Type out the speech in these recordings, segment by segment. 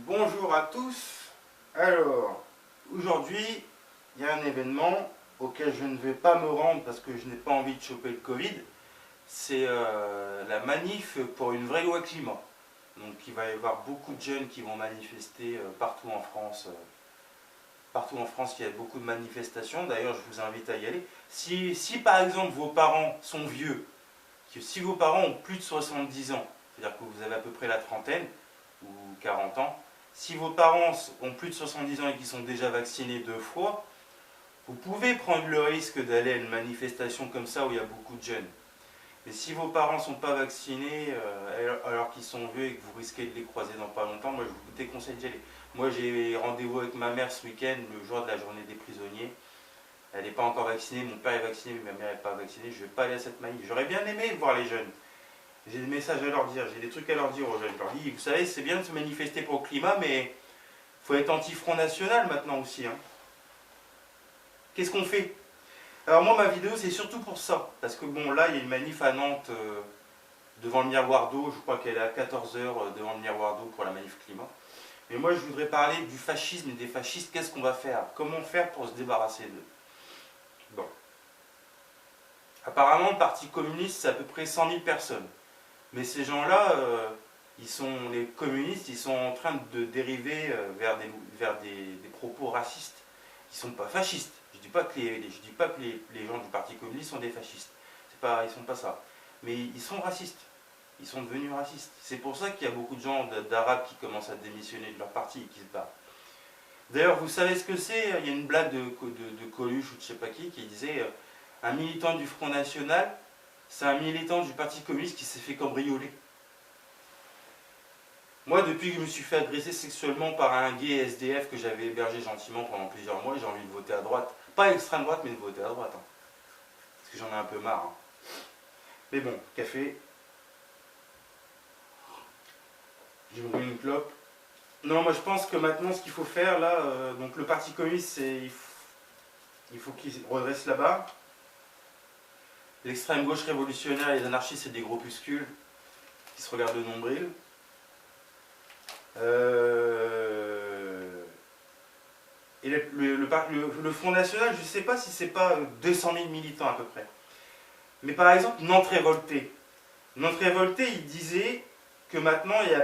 Bonjour à tous. Alors, aujourd'hui, il y a un événement auquel je ne vais pas me rendre parce que je n'ai pas envie de choper le Covid. C'est la manif pour une vraie loi climat. Donc il va y avoir beaucoup de jeunes qui vont manifester partout en France. Partout en France, il y a beaucoup de manifestations. D'ailleurs, je vous invite à y aller. Si par exemple vos parents sont vieux, si vos parents ont plus de 70 ans, c'est-à-dire que vous avez à peu près la trentaine ou 40 ans, si vos parents ont plus de 70 ans et qu'ils sont déjà vaccinés 2 fois, vous pouvez prendre le risque d'aller à une manifestation comme ça où il y a beaucoup de jeunes. Mais si vos parents ne sont pas vaccinés alors qu'ils sont vieux et que vous risquez de les croiser dans pas longtemps, moi je vous déconseille d'y aller. Moi j'ai rendez-vous avec ma mère ce week-end, le jour de la journée des prisonniers. Elle n'est pas encore vaccinée, mon père est vacciné, mais ma mère n'est pas vaccinée. Je ne vais pas aller à cette manif. J'aurais bien aimé voir les jeunes. J'ai des messages à leur dire, j'ai des trucs à leur dire aux jeunes. Je leur dis, vous savez, c'est bien de se manifester pour le climat, mais il faut être anti-Front National maintenant aussi. Hein. Qu'est-ce qu'on fait? Alors moi, ma vidéo, c'est surtout pour ça. Parce que bon, là, il y a une manif à Nantes devant le miroir d'eau. Je crois qu'elle est à 14 h devant le miroir d'eau pour la manif climat. Mais moi, je voudrais parler du fascisme et des fascistes. Qu'est-ce qu'on va faire? Comment faire pour se débarrasser d'eux? Bon. Apparemment, le Parti communiste, c'est à peu près 100 000 personnes. Mais ces gens-là, les communistes, ils sont en train de dériver vers des propos racistes. Ils ne sont pas fascistes. Je ne dis pas que les gens du Parti communiste sont des fascistes. Ils ne sont pas ça. Mais ils sont racistes. Ils sont devenus racistes. C'est pour ça qu'il y a beaucoup de gens d'Arabes qui commencent à démissionner de leur parti et qui se battent. D'ailleurs, vous savez ce que c'est? Il y a une blague de Coluche ou de je ne sais pas qui disait un militant du Front National, c'est un militant du Parti communiste qui s'est fait cambrioler. Moi, depuis que je me suis fait agresser sexuellement par un gay SDF que j'avais hébergé gentiment pendant plusieurs mois, j'ai envie de voter à droite. Pas extrême droite, mais de voter à droite. Hein. Parce que j'en ai un peu marre. Hein. Mais bon, café. J'ai ouvert une clope. Non, moi je pense que maintenant, ce qu'il faut faire, là, donc le Parti communiste, il faut qu'il redresse la barre. L'extrême gauche révolutionnaire et les anarchistes, c'est des groupuscules qui se regardent le nombril. Et le Front National, je ne sais pas si c'est pas 200 000 militants à peu près. Mais par exemple, Nantes Révolté. Nantes Révolté, il disait que maintenant, il y a à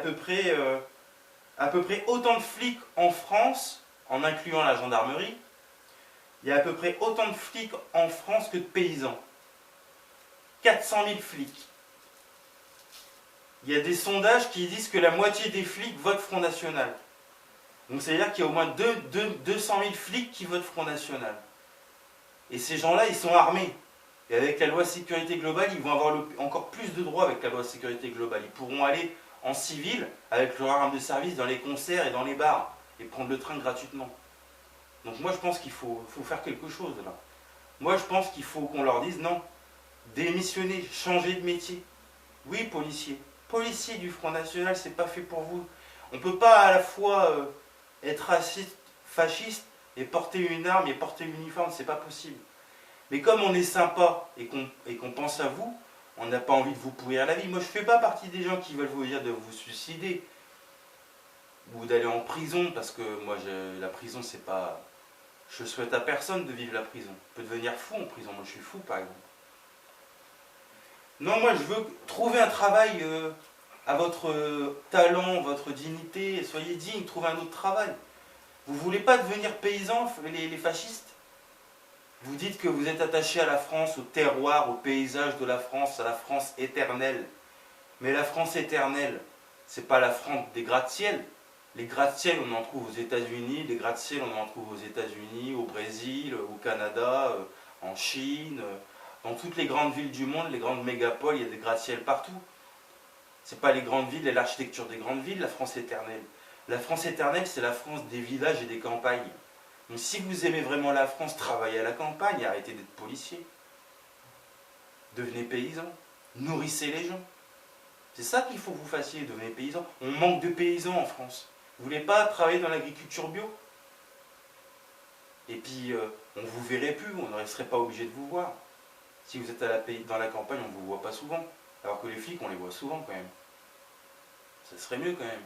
peu près autant de flics en France, en incluant la gendarmerie, il y a à peu près autant de flics en France que de paysans. 400 000 flics. Il y a des sondages qui disent que la moitié des flics votent Front National. Donc ça veut dire qu'il y a au moins 200 000 flics qui votent Front National. Et ces gens-là, ils sont armés. Et avec la loi sécurité globale, ils vont avoir encore plus de droits avec la loi sécurité globale. Ils pourront aller en civil avec leur arme de service dans les concerts et dans les bars et prendre le train gratuitement. Donc moi je pense qu'il faut faire quelque chose là. Moi je pense qu'il faut qu'on leur dise non, démissionnez, changez de métier. Oui, policier. Policier du Front National, c'est pas fait pour vous. On peut pas à la fois être raciste, fasciste et porter une arme et porter l'uniforme, c'est pas possible. Mais comme on est sympa et qu'on pense à vous, on n'a pas envie de vous pourrir la vie. Moi, je fais pas partie des gens qui veulent vous dire de vous suicider ou d'aller en prison, parce que moi, la prison, c'est pas... Je souhaite à personne de vivre la prison. On peut devenir fou en prison. Moi, je suis fou, par exemple. Non, moi, je veux trouver un travail à votre talent, votre dignité. Soyez digne, trouvez un autre travail. Vous voulez pas devenir paysan, les fascistes? Vous dites que vous êtes attaché à la France, au terroir, au paysage de la France, à la France éternelle. Mais la France éternelle, c'est pas la France des gratte-ciel. Les gratte-ciel, on en trouve aux États-Unis. Les gratte-ciel, on en trouve aux États-Unis, au Brésil, au Canada, en Chine. Dans toutes les grandes villes du monde, les grandes mégapoles, il y a des gratte-ciel partout. C'est pas les grandes villes et l'architecture des grandes villes, la France éternelle. La France éternelle, c'est la France des villages et des campagnes. Donc si vous aimez vraiment la France, travaillez à la campagne, arrêtez d'être policier. Devenez paysan, nourrissez les gens. C'est ça qu'il faut que vous fassiez, devenez paysan. On manque de paysans en France. Vous voulez pas travailler dans l'agriculture bio? Et puis, on ne vous verrait plus, on ne serait pas obligé de vous voir. Si vous êtes dans la campagne, on ne vous voit pas souvent. Alors que les flics, on les voit souvent quand même. Ça serait mieux quand même.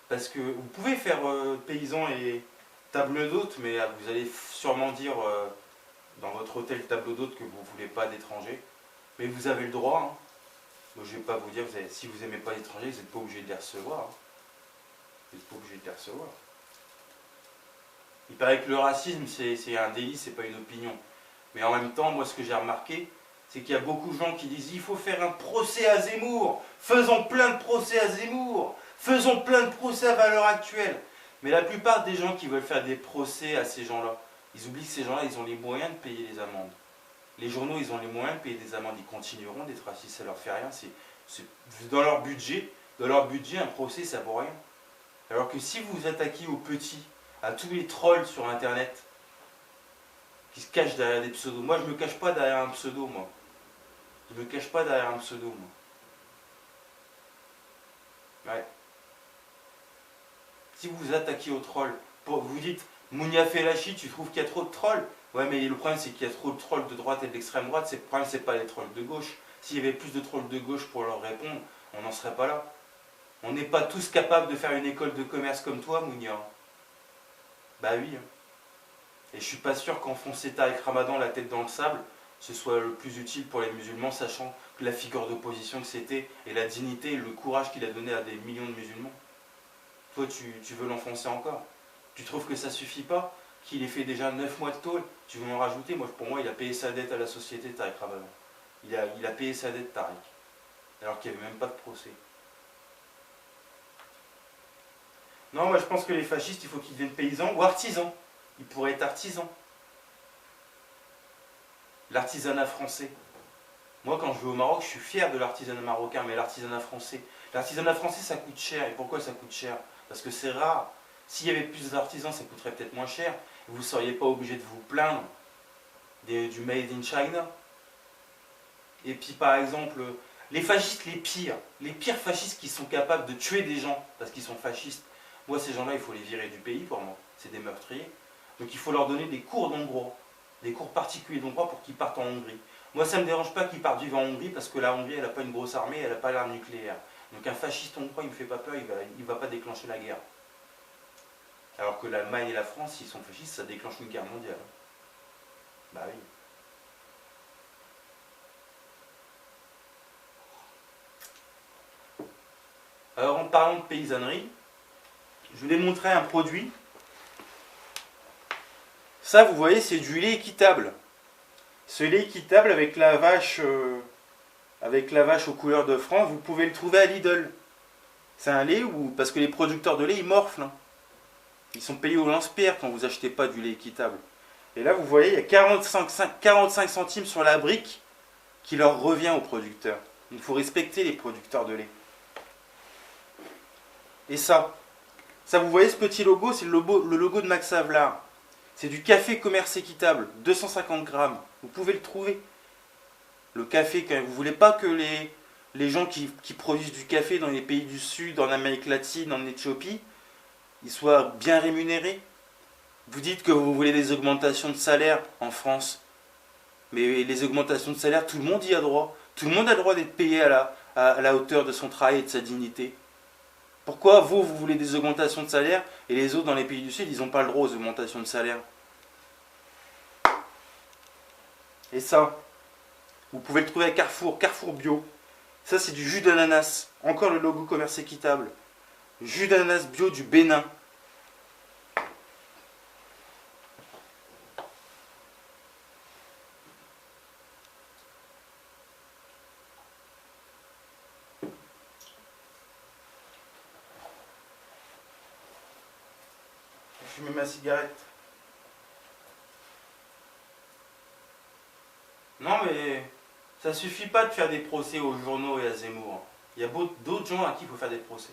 Parce que vous pouvez faire paysan et table d'hôte, mais vous allez sûrement dire dans votre hôtel table d'hôte que vous ne voulez pas d'étrangers. Mais vous avez le droit. Hein. Moi, je ne vais pas vous dire, si vous n'aimez pas les étrangers, vous n'êtes pas obligé de les recevoir. Hein. Vous n'êtes pas obligé de les recevoir. Il paraît que le racisme, c'est un délit, c'est pas une opinion. Mais en même temps, moi, ce que j'ai remarqué, c'est qu'il y a beaucoup de gens qui disent il faut faire un procès à Zemmour. Faisons plein de procès à Zemmour. Faisons plein de procès à valeur actuelle. Mais la plupart des gens qui veulent faire des procès à ces gens-là, ils oublient que ces gens-là, ils ont les moyens de payer les amendes. Les journaux, ils ont les moyens de payer des amendes. Ils continueront d'être racistes, ça leur fait rien. C'est dans leur budget. Dans leur budget, un procès, ça vaut rien. Alors que si vous vous attaquez aux petits, à tous les trolls sur Internet, qui se cachent derrière des pseudos. Moi, je me cache pas derrière un pseudo, moi. Je me cache pas derrière un pseudo, moi. Ouais. Si vous vous attaquez aux trolls, vous dites Mounia Felachi, tu trouves qu'il y a trop de trolls? Ouais, mais le problème, c'est qu'il y a trop de trolls de droite et de l'extrême droite. Le problème, c'est pas les trolls de gauche. S'il y avait plus de trolls de gauche pour leur répondre, on n'en serait pas là. On n'est pas tous capables de faire une école de commerce comme toi, Mounia. Bah oui. Et je suis pas sûr qu'enfoncer Tariq Ramadan la tête dans le sable, ce soit le plus utile pour les musulmans, sachant que la figure d'opposition que c'était, et la dignité et le courage qu'il a donné à des millions de musulmans. Toi, tu veux l'enfoncer encore. Tu trouves que ça suffit pas? Qu'il ait fait déjà 9 mois de tôle? Tu veux en rajouter? Pour moi, il a payé sa dette à la société, Tariq Ramadan. Il a payé sa dette, Tariq. Alors qu'il n'y avait même pas de procès. Non, moi je pense que les fascistes, il faut qu'ils deviennent paysans ou artisans. Ils pourraient être artisans. L'artisanat français. Moi, quand je vais au Maroc, je suis fier de l'artisanat marocain, mais l'artisanat français. L'artisanat français, ça coûte cher. Et pourquoi ça coûte cher? Parce que c'est rare. S'il y avait plus d'artisans, ça coûterait peut-être moins cher. Vous ne seriez pas obligé de vous plaindre du Made in China. Et puis, par exemple, les fascistes les pires fascistes qui sont capables de tuer des gens parce qu'ils sont fascistes, moi, ces gens-là, il faut les virer du pays pour moi. C'est des meurtriers. Donc, il faut leur donner des cours d'hongrois, des cours particuliers d'hongrois pour qu'ils partent en Hongrie. Moi, ça ne me dérange pas qu'ils partent vivre en Hongrie parce que la Hongrie, elle n'a pas une grosse armée, elle n'a pas l'arme nucléaire. Donc, un fasciste hongrois, il ne me fait pas peur, il ne va pas déclencher la guerre. Alors que l'Allemagne et la France, s'ils sont fascistes, ça déclenche une guerre mondiale. Bah oui. Alors, en parlant de paysannerie, je voulais montrer un produit. Ça, vous voyez, c'est du lait équitable. Ce lait équitable avec la vache aux couleurs de France, vous pouvez le trouver à Lidl. C'est un lait où, parce que les producteurs de lait, ils morflent. Hein. Ils sont payés au lance-pierre quand vous achetez pas du lait équitable. Et là, vous voyez, il y a 45 centimes sur la brique qui leur revient aux producteurs. Il faut respecter les producteurs de lait. Et ça, vous voyez ce petit logo, c'est le logo de Max Havelaar. C'est du café commerce équitable, 250 grammes. Vous pouvez le trouver. Le café, quand vous ne voulez pas que les gens qui produisent du café dans les pays du Sud, en Amérique latine, en Éthiopie, ils soient bien rémunérés. Vous dites que vous voulez des augmentations de salaire en France. Mais les augmentations de salaire, tout le monde y a droit. Tout le monde a le droit d'être payé à la hauteur de son travail et de sa dignité. Pourquoi vous voulez des augmentations de salaire et les autres dans les pays du Sud, ils n'ont pas le droit aux augmentations de salaire? Et ça, vous pouvez le trouver à Carrefour, Carrefour Bio. Ça, c'est du jus d'ananas. Encore le logo commerce équitable. Jus d'ananas bio du Bénin. Je fume ma cigarette. Non mais ça suffit pas de faire des procès aux journaux et à Zemmour. Il y a d'autres gens à qui il faut faire des procès.